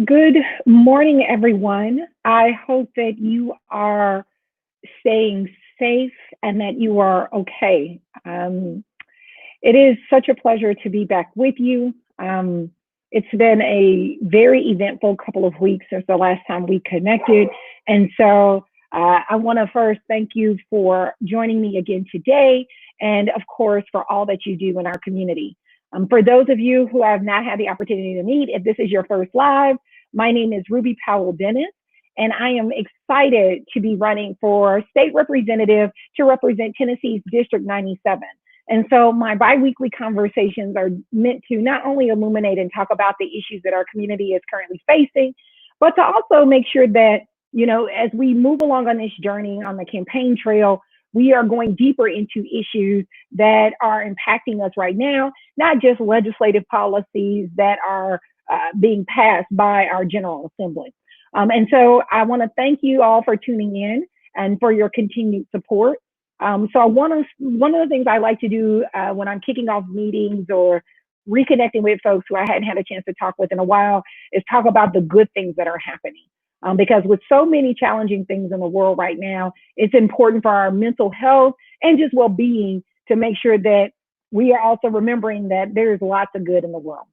Good morning, everyone. I hope that you are staying safe and that you are okay. It is such a pleasure to be back with you. It's been a very eventful couple of weeks since the last time we connected. And so I want to first thank you for joining me again today. And of course, for all that you do in our community. For those of you who have not had the opportunity to meet, if this is your first live, my name is Ruby Powell-Dennis, and I am excited to be running for state representative to represent Tennessee's District 97. And so my biweekly conversations are meant to not only illuminate and talk about the issues that our community is currently facing, but to also make sure that, as we move along on this journey on the campaign trail, we are going deeper into issues that are impacting us right now, not just legislative policies that are being passed by our General Assembly. And so I want to thank you all for tuning in and for your continued support. So one of the things I like to do when I'm kicking off meetings or reconnecting with folks who I hadn't had a chance to talk with in a while is talk about the good things that are happening. Because with so many challenging things in the world right now, it's important for our mental health and just well-being to make sure that we are also remembering that there's lots of good in the world.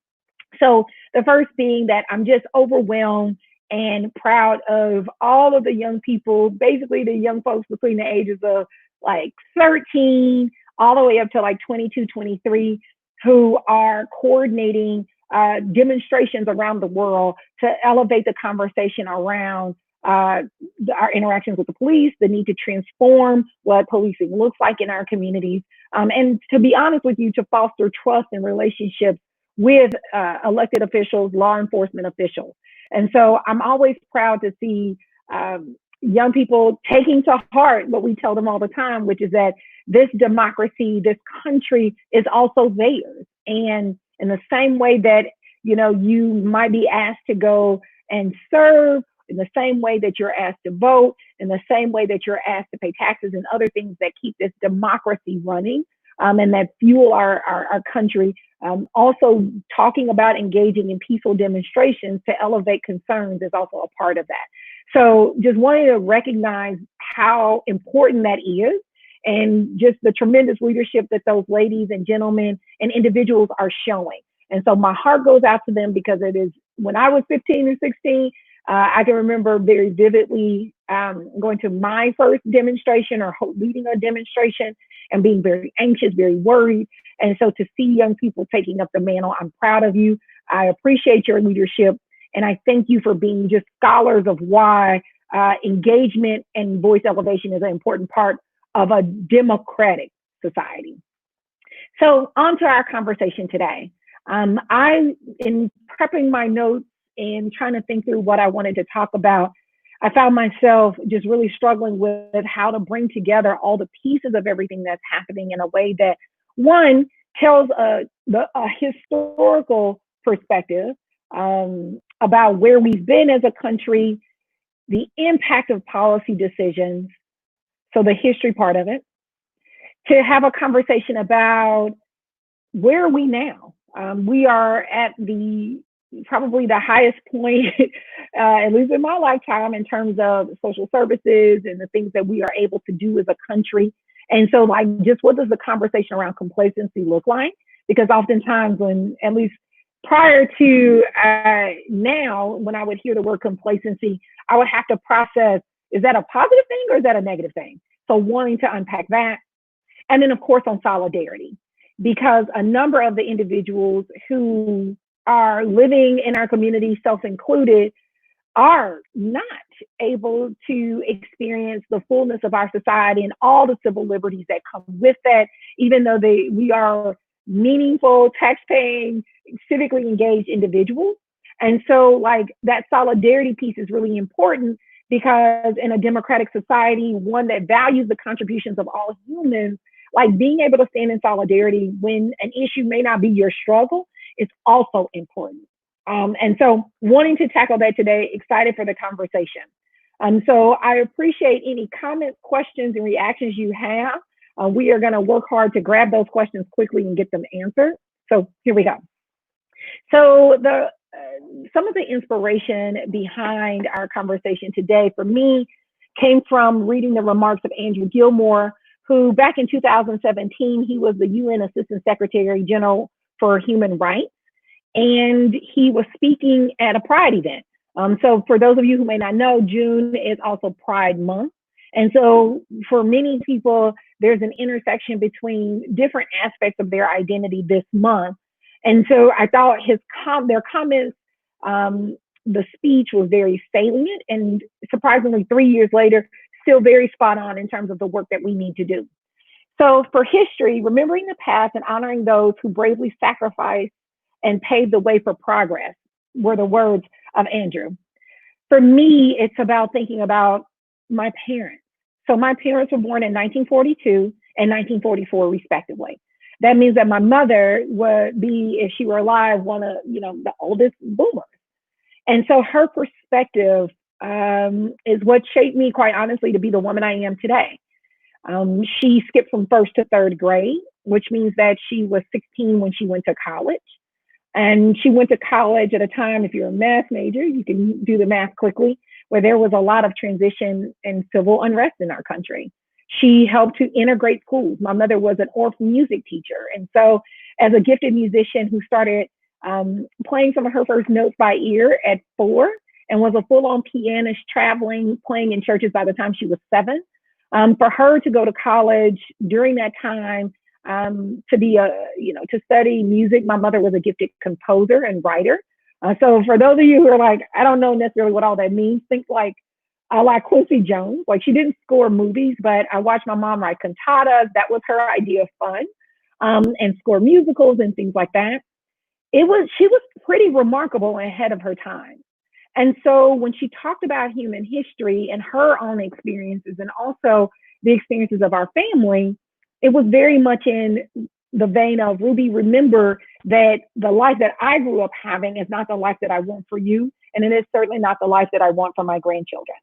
So the first being that I'm just overwhelmed and proud of all of the young people, basically the young folks between the ages of like 13 all the way up to like 22, 23, who are coordinating demonstrations around the world to elevate the conversation around our interactions with the police, the need to transform what policing looks like in our communities, and to be honest with you, to foster trust and relationships with elected officials, law enforcement officials. And so I'm always proud to see young people taking to heart what we tell them all the time, which is that this democracy, this country is also theirs. And in the same way that, you might be asked to go and serve, in the same way that you're asked to vote, in the same way that you're asked to pay taxes and other things that keep this democracy running and that fuel our country. Also talking about engaging in peaceful demonstrations to elevate concerns is also a part of that. So just wanting to recognize how important that is and just the tremendous leadership that those ladies and gentlemen and individuals are showing. And so my heart goes out to them because it is, when I was 15 or 16, I can remember very vividly going to my first demonstration or leading a demonstration and being very anxious, very worried. And so to see young people taking up the mantle, I'm proud of you. I appreciate your leadership. And I thank you for being just scholars of why engagement and voice elevation is an important part of a democratic society. So on to our conversation today. In prepping my notes and trying to think through what I wanted to talk about, I found myself just really struggling with how to bring together all the pieces of everything that's happening in a way that, one, tells a historical perspective about where we've been as a country, the impact of policy decisions, so the history part of it, to have a conversation about where are we now? We are at probably the highest point, at least in my lifetime, in terms of social services and the things that we are able to do as a country. And so just what does the conversation around complacency look like? Because oftentimes when, at least prior to now, when I would hear the word complacency, I would have to process, is that a positive thing or is that a negative thing? So wanting to unpack that. And then of course on solidarity, because a number of the individuals who are living in our community, self-included, are not able to experience the fullness of our society and all the civil liberties that come with that, even though we are meaningful, tax-paying, civically engaged individuals. And so that solidarity piece is really important because in a democratic society, one that values the contributions of all humans, being able to stand in solidarity when an issue may not be your struggle is also important. And so wanting to tackle that today, excited for the conversation. So I appreciate any comments, questions, and reactions you have. We are going to work hard to grab those questions quickly and get them answered. So here we go. So some of the inspiration behind our conversation today for me came from reading the remarks of Andrew Gilmore, who back in 2017, he was the UN Assistant Secretary General for Human Rights, and he was speaking at a Pride event. So for those of you who may not know, June is also Pride Month. And so for many people, there's an intersection between different aspects of their identity this month. And so I thought their comments, the speech was very salient, and surprisingly, 3 years later, still very spot on in terms of the work that we need to do. So for history, remembering the past and honoring those who bravely sacrificed and paved the way for progress were the words of Andrew. For me, it's about thinking about my parents. So my parents were born in 1942 and 1944, respectively. That means that my mother would be, if she were alive, one of the oldest boomers. And so her perspective is what shaped me, quite honestly, to be the woman I am today. She skipped from first to third grade, which means that she was 16 when she went to college. And she went to college at a time, if you're a math major, you can do the math quickly, where there was a lot of transition and civil unrest in our country. She helped to integrate schools. My mother was an orphan music teacher. And so as a gifted musician who started playing some of her first notes by ear at 4 and was a full-on pianist traveling, playing in churches by the time she was 7, for her to go to college during that time, to be to study music. My mother was a gifted composer and writer. So for those of you who are like, I don't know necessarily what all that means, think like Quincy Jones. Like, she didn't score movies, but I watched my mom write cantatas. That was her idea of fun, and score musicals and things like that. She was pretty remarkable and ahead of her time. And so when she talked about human history and her own experiences and also the experiences of our family, it was very much in the vein of, Ruby, remember that the life that I grew up having is not the life that I want for you. And it is certainly not the life that I want for my grandchildren.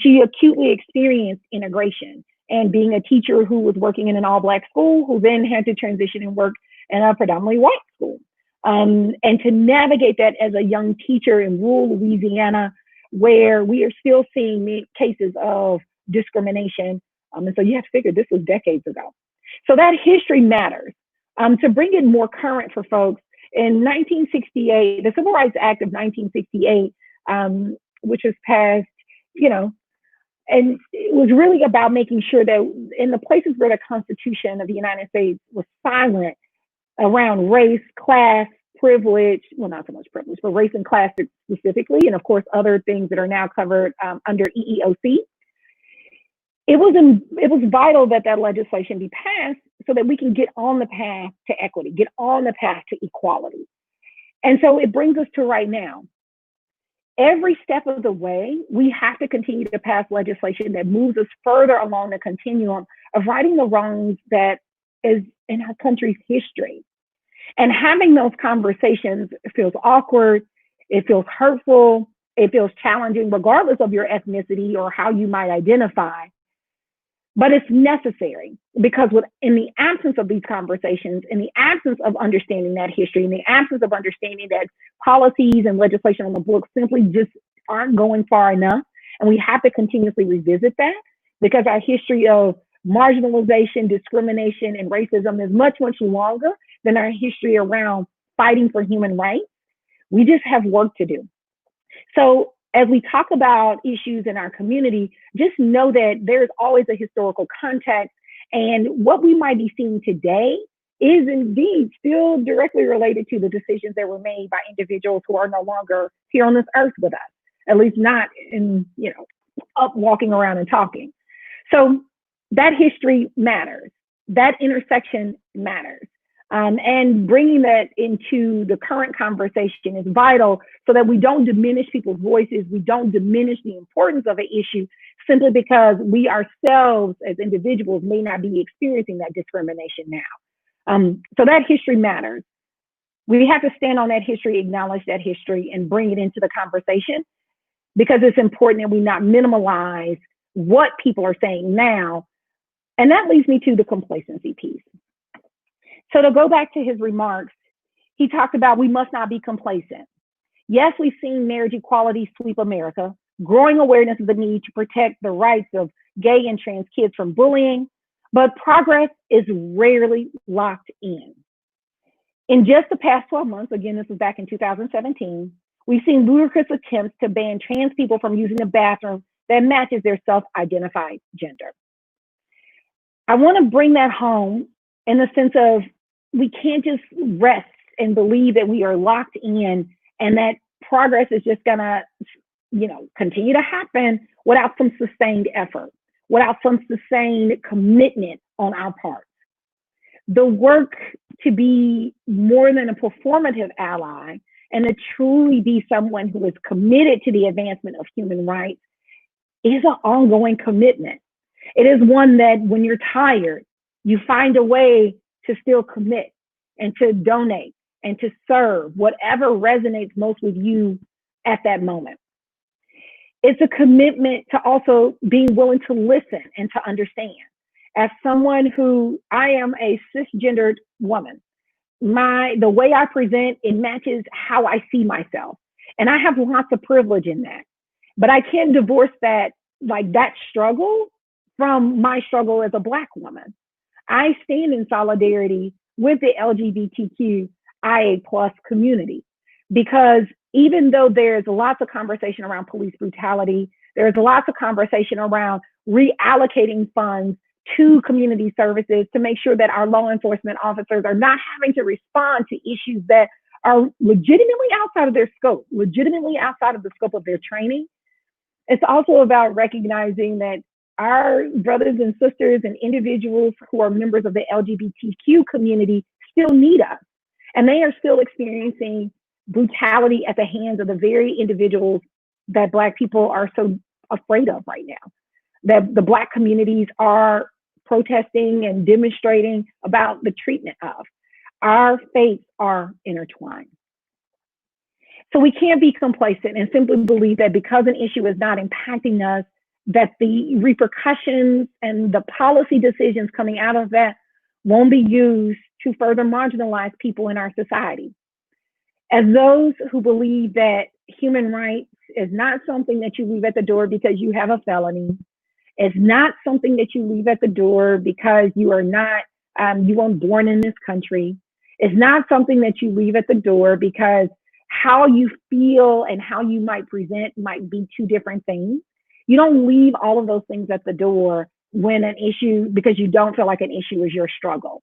She acutely experienced integration and being a teacher who was working in an all-Black school, who then had to transition and work in a predominantly white school. And to navigate that as a young teacher in rural Louisiana, where we are still seeing cases of discrimination. And so you have to figure this was decades ago. So that history matters. To bring it more current for folks, in 1968, the Civil Rights Act of 1968, which was passed, and it was really about making sure that in the places where the Constitution of the United States was silent around race, class, privilege, well, not so much privilege, but race and class specifically, and of course, other things that are now covered under EEOC, it was vital that that legislation be passed so that we can get on the path to equity, get on the path to equality. And so it brings us to right now. Every step of the way, we have to continue to pass legislation that moves us further along the continuum of righting the wrongs that is in our country's history. And having those conversations, it feels awkward, it feels hurtful, it feels challenging, regardless of your ethnicity or how you might identify. But it's necessary because in the absence of these conversations, in the absence of understanding that history, in the absence of understanding that policies and legislation on the books simply just aren't going far enough, and we have to continuously revisit that because our history of marginalization, discrimination, and racism is much, much longer than our history around fighting for human rights. We just have work to do. So as we talk about issues in our community, just know that there's always a historical context, and what we might be seeing today is indeed still directly related to the decisions that were made by individuals who are no longer here on this earth with us, at least not in, up walking around and talking. So that history matters. That intersection matters. And bringing that into the current conversation is vital so that we don't diminish people's voices. We don't diminish the importance of an issue simply because we ourselves as individuals may not be experiencing that discrimination now. So that history matters. We have to stand on that history, acknowledge that history, and bring it into the conversation because it's important that we not minimize what people are saying now. And that leads me to the complacency piece. So to go back to his remarks, he talked about we must not be complacent. Yes, we've seen marriage equality sweep America, growing awareness of the need to protect the rights of gay and trans kids from bullying, but progress is rarely locked in. In just the past 12 months, again, this was back in 2017, we've seen ludicrous attempts to ban trans people from using a bathroom that matches their self-identified gender. I want to bring that home in the sense of we can't just rest and believe that we are locked in and that progress is just going to, continue to happen without some sustained effort, without some sustained commitment on our part. The work to be more than a performative ally and to truly be someone who is committed to the advancement of human rights is an ongoing commitment. It is one that when you're tired, you find a way to still commit and to donate and to serve whatever resonates most with you at that moment. It's a commitment to also being willing to listen and to understand. As someone who, I am a cisgendered woman, the way I present, it matches how I see myself. And I have lots of privilege in that. But I can't divorce that struggle from my struggle as a Black woman. I stand in solidarity with the LGBTQIA plus community because even though there's lots of conversation around police brutality, there's lots of conversation around reallocating funds to community services to make sure that our law enforcement officers are not having to respond to issues that are legitimately outside of their scope, legitimately outside of the scope of their training. It's also about recognizing that our brothers and sisters and individuals who are members of the LGBTQ community still need us. And they are still experiencing brutality at the hands of the very individuals that Black people are so afraid of right now. That the Black communities are protesting and demonstrating about the treatment of. Our fates are intertwined. So we can't be complacent and simply believe that because an issue is not impacting us, that the repercussions and the policy decisions coming out of that won't be used to further marginalize people in our society. As those who believe that human rights is not something that you leave at the door because you have a felony, it's not something that you leave at the door because you weren't born in this country. It's not something that you leave at the door because how you feel and how you might present might be two different things. You don't leave all of those things at the door when an issue, because you don't feel like an issue is your struggle.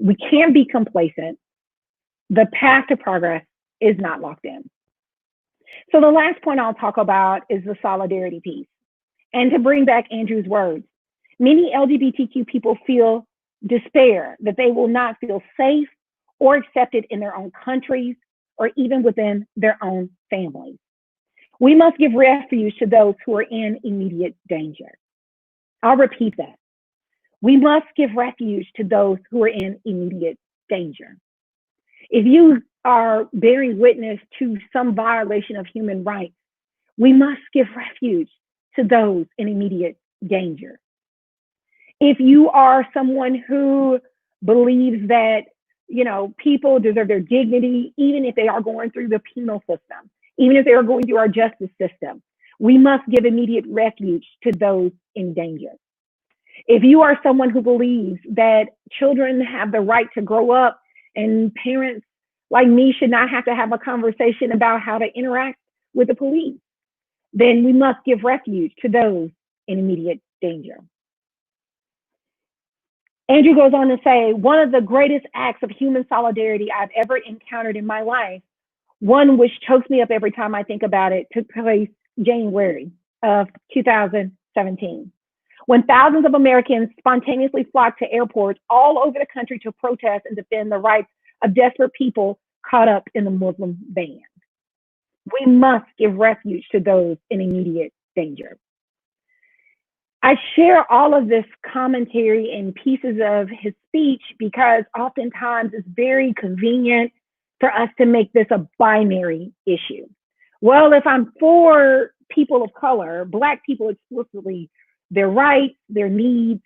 We can't be complacent. The path to progress is not locked in. So the last point I'll talk about is the solidarity piece. And to bring back Andrew's words, many LGBTQ people feel despair that they will not feel safe or accepted in their own countries or even within their own families. We must give refuge to those who are in immediate danger. I'll repeat that. We must give refuge to those who are in immediate danger. If you are bearing witness to some violation of human rights, we must give refuge to those in immediate danger. If you are someone who believes that, people deserve their dignity, even if they are going through the penal system, even if they are going through our justice system, we must give immediate refuge to those in danger. If you are someone who believes that children have the right to grow up and parents like me should not have to have a conversation about how to interact with the police, then we must give refuge to those in immediate danger. Andrew goes on to say, one of the greatest acts of human solidarity I've ever encountered in my life, one which chokes me up every time I think about it, took place January of 2017, when thousands of Americans spontaneously flocked to airports all over the country to protest and defend the rights of desperate people caught up in the Muslim ban. We must give refuge to those in immediate danger. I share all of this commentary and pieces of his speech because oftentimes it's very convenient for us to make this a binary issue. Well, if I'm for people of color, Black people explicitly, their rights, their needs,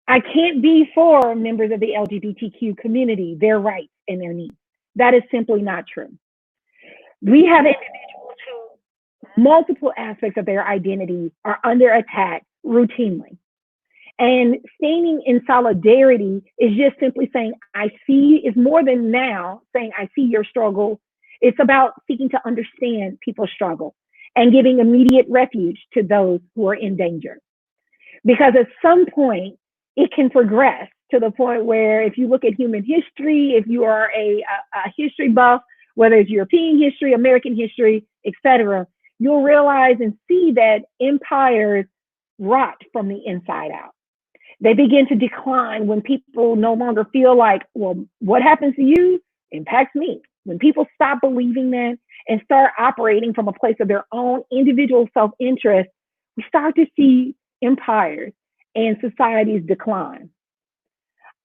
I can't be for members of the LGBTQ community, their rights and their needs. That is simply not true. We have individuals who multiple aspects of their identity are under attack routinely. And standing in solidarity is just simply saying, I see, is more than now saying, I see your struggle. It's about seeking to understand people's struggle and giving immediate refuge to those who are in danger. Because at some point, it can progress to the point where if you look at human history, if you are a history buff, whether it's European history, American history, etc., you'll realize and see that empires rot from the inside out. They begin to decline when people no longer feel like, well, what happens to you impacts me. When people stop believing that and start operating from a place of their own individual self-interest, we start to see empires and societies decline.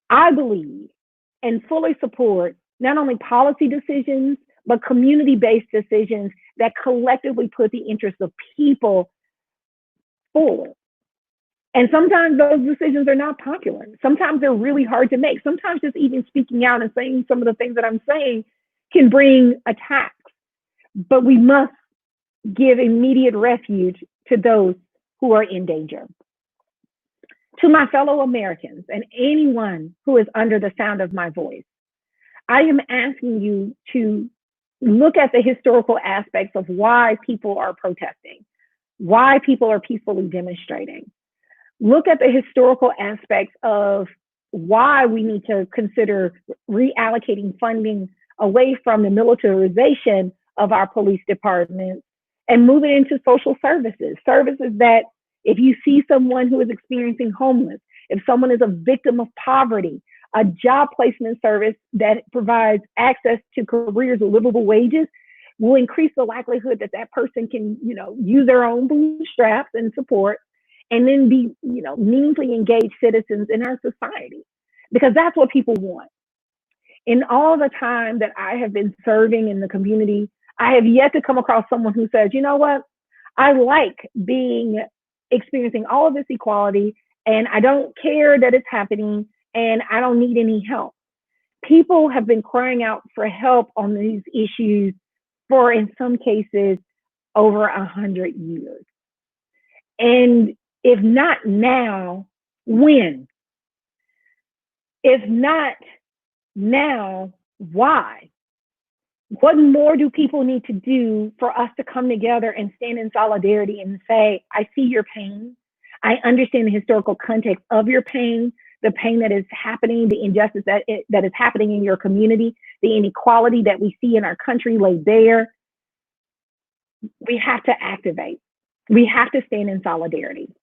I believe and fully support not only policy decisions, but community-based decisions that collectively put the interests of people forward. And sometimes those decisions are not popular. Sometimes they're really hard to make. Sometimes just even speaking out and saying some of the things that I'm saying can bring attacks. But we must give immediate refuge to those who are in danger. To my fellow Americans and anyone who is under the sound of my voice, I am asking you to look at the historical aspects of why people are protesting, why people are peacefully demonstrating. Look at the historical aspects of why we need to consider reallocating funding away from the militarization of our police departments and move it into social services, services that if you see someone who is experiencing homeless, if someone is a victim of poverty, a job placement service that provides access to careers with livable wages will increase the likelihood that that person can, use their own bootstraps and support and then be, meaningfully engaged citizens in our society, because that's what people want. In all the time that I have been serving in the community, I have yet to come across someone who says, you know what, I like experiencing all of this equality and I don't care that it's happening and I don't need any help. People have been crying out for help on these issues for, in some cases, over 100 years. And if not now, when? If not now, why? What more do people need to do for us to come together and stand in solidarity and say, I see your pain. I understand the historical context of your pain, the pain that is happening, the injustice that is happening in your community, the inequality that we see in our country laid bare. We have to activate. We have to stand in solidarity.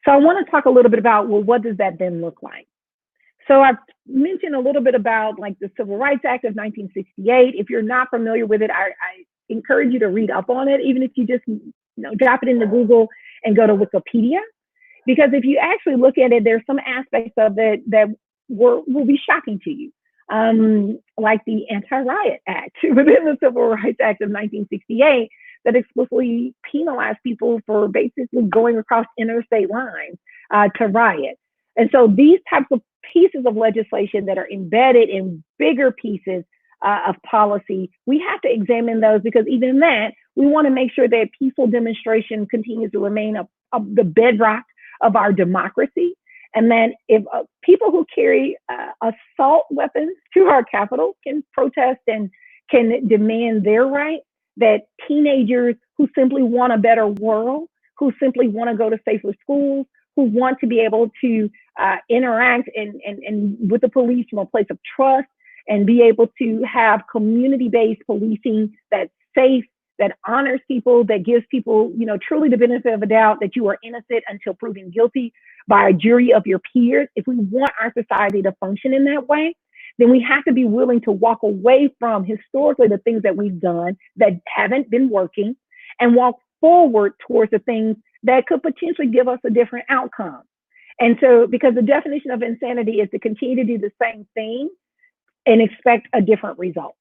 So I want to talk a little bit about, well, what does that then look like? So I've mentioned a little bit about like the Civil Rights Act of 1968. If you're not familiar with it, I encourage you to read up on it, even if you just drop it into Google and go to Wikipedia. Because if you actually look at it, there's some aspects of it that will be shocking to you, like the Anti-Riot Act within the Civil Rights Act of 1968 that explicitly penalized people for basically going across interstate lines to riot. And so these types of pieces of legislation that are embedded in bigger pieces of policy, we have to examine those, because even that, we want to make sure that peaceful demonstration continues to remain the bedrock of our democracy. And then if people who carry assault weapons to our capitol can protest and can demand their rights, that teenagers who simply want a better world, who simply want to go to safer schools, who want to be able to interact and with the police from a place of trust and be able to have community-based policing that's safe, that honors people, that gives people, truly the benefit of a doubt that you are innocent until proven guilty by a jury of your peers. If we want our society to function in that way, then we have to be willing to walk away from historically the things that we've done that haven't been working and walk forward towards the things that could potentially give us a different outcome. And so, because the definition of insanity is to continue to do the same thing and expect a different result.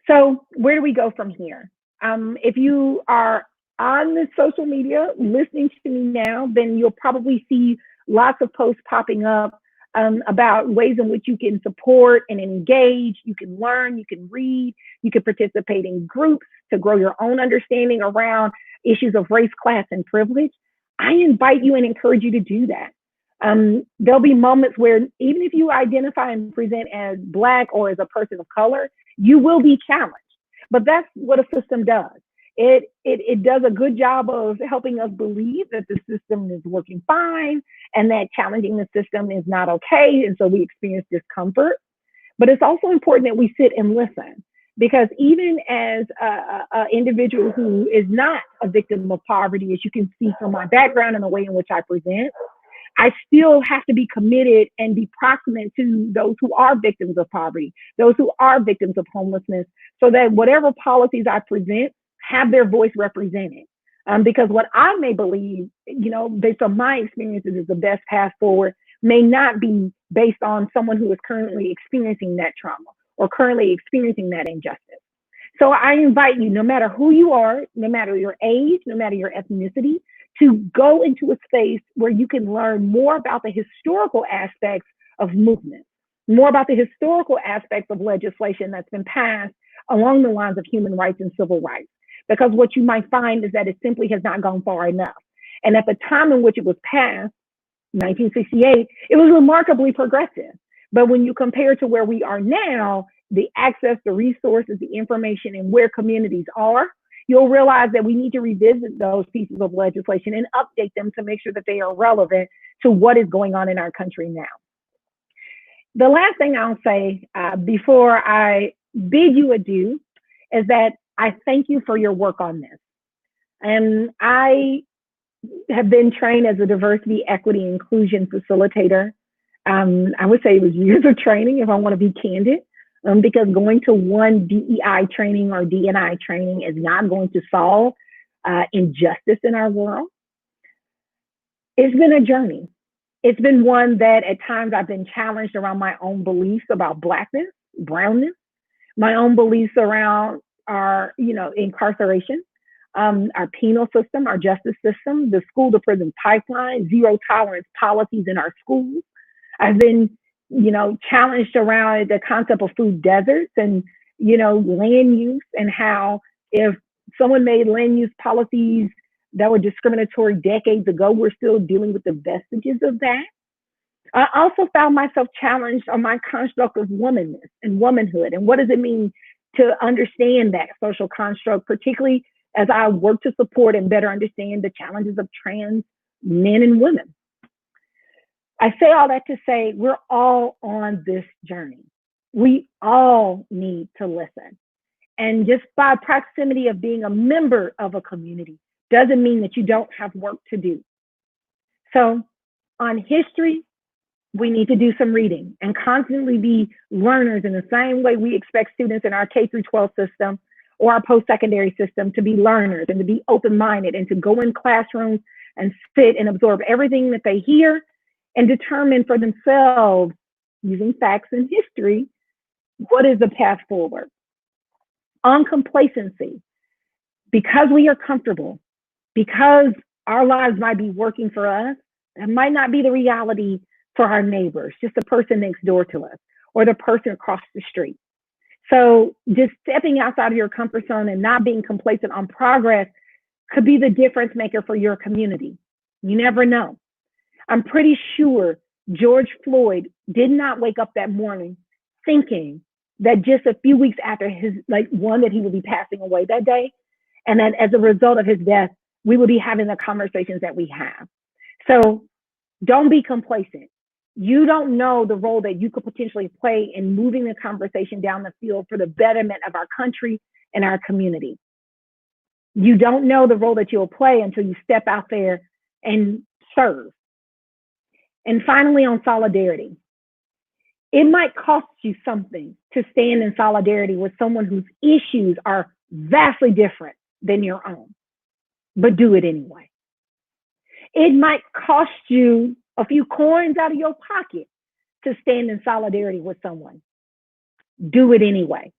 So where do we go from here? If you are on the social media listening to me now, then you'll probably see lots of posts popping up about ways in which you can support and engage. You can learn, you can read, you can participate in groups to grow your own understanding around issues of race, class, and privilege. I invite you and encourage you to do that. There'll be moments where even if you identify and present as Black or as a person of color, you will be challenged. But that's what a system does. It does a good job of helping us believe that the system is working fine and that challenging the system is not okay. And so we experience discomfort. But it's also important that we sit and listen, because even as an individual who is not a victim of poverty, as you can see from my background and the way in which I present, I still have to be committed and be proximate to those who are victims of poverty, those who are victims of homelessness, so that whatever policies I present have their voice represented. Because what I may believe, based on my experiences, is the best path forward may not be based on someone who is currently experiencing that trauma or currently experiencing that injustice. So I invite you, no matter who you are, no matter your age, no matter your ethnicity, to go into a space where you can learn more about the historical aspects of movement, more about the historical aspects of legislation that's been passed along the lines of human rights and civil rights. Because what you might find is that it simply has not gone far enough. And at the time in which it was passed, 1968, it was remarkably progressive. But when you compare to where we are now, the access, the resources, the information, and where communities are, you'll realize that we need to revisit those pieces of legislation and update them to make sure that they are relevant to what is going on in our country now. The last thing I'll say before I bid you adieu is that I thank you for your work on this. And I have been trained as a diversity, equity, inclusion facilitator. I would say it was years of training, if I want to be candid, because going to one DEI training or D&I training is not going to solve injustice in our world. It's been a journey. It's been one that at times I've been challenged around my own beliefs about Blackness, brownness, my own beliefs around our, incarceration, our penal system, our justice system, the school to prison pipeline, zero tolerance policies in our schools. I've been, challenged around the concept of food deserts and, land use, and how if someone made land use policies that were discriminatory decades ago, we're still dealing with the vestiges of that. I also found myself challenged on my construct of womanness and womanhood, and what does it mean to understand that social construct, particularly as I work to support and better understand the challenges of trans men and women. I say all that to say we're all on this journey. We all need to listen. And just by proximity of being a member of a community doesn't mean that you don't have work to do. So on history, we need to do some reading and constantly be learners in the same way we expect students in our K-12 system or our post-secondary system to be learners and to be open-minded and to go in classrooms and sit and absorb everything that they hear and determine for themselves, using facts and history, what is the path forward. On complacency, because we are comfortable, because our lives might be working for us, that might not be the reality for our neighbors, just the person next door to us or the person across the street. So just stepping outside of your comfort zone and not being complacent on progress could be the difference maker for your community. You never know. I'm pretty sure George Floyd did not wake up that morning thinking that just a few weeks after his, that he would be passing away that day. And that as a result of his death, we would be having the conversations that we have. So don't be complacent. You don't know the role that you could potentially play in moving the conversation down the field for the betterment of our country and our community. You don't know the role that you'll play until you step out there and serve. And finally, on solidarity, it might cost you something to stand in solidarity with someone whose issues are vastly different than your own, but do it anyway. It might cost you a few coins out of your pocket to stand in solidarity with someone. Do it anyway.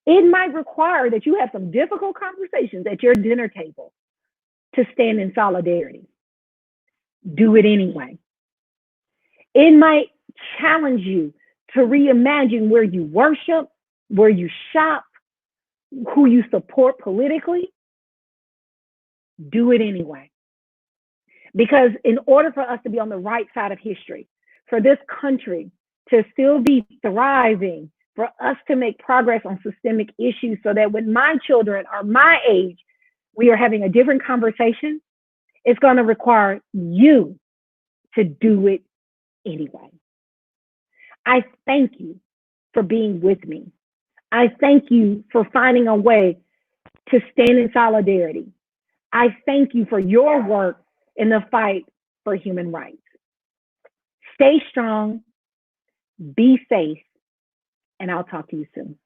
It might require that you have some difficult conversations at your dinner table to stand in solidarity. Do it anyway. It might challenge you to reimagine where you worship, where you shop, who you support politically. Do it anyway. Because in order for us to be on the right side of history, for this country to still be thriving, for us to make progress on systemic issues so that when my children are my age, we are having a different conversation, it's going to require you to do it anyway. I thank you for being with me. I thank you for finding a way to stand in solidarity. I thank you for your work in the fight for human rights. Stay strong, be safe, and I'll talk to you soon.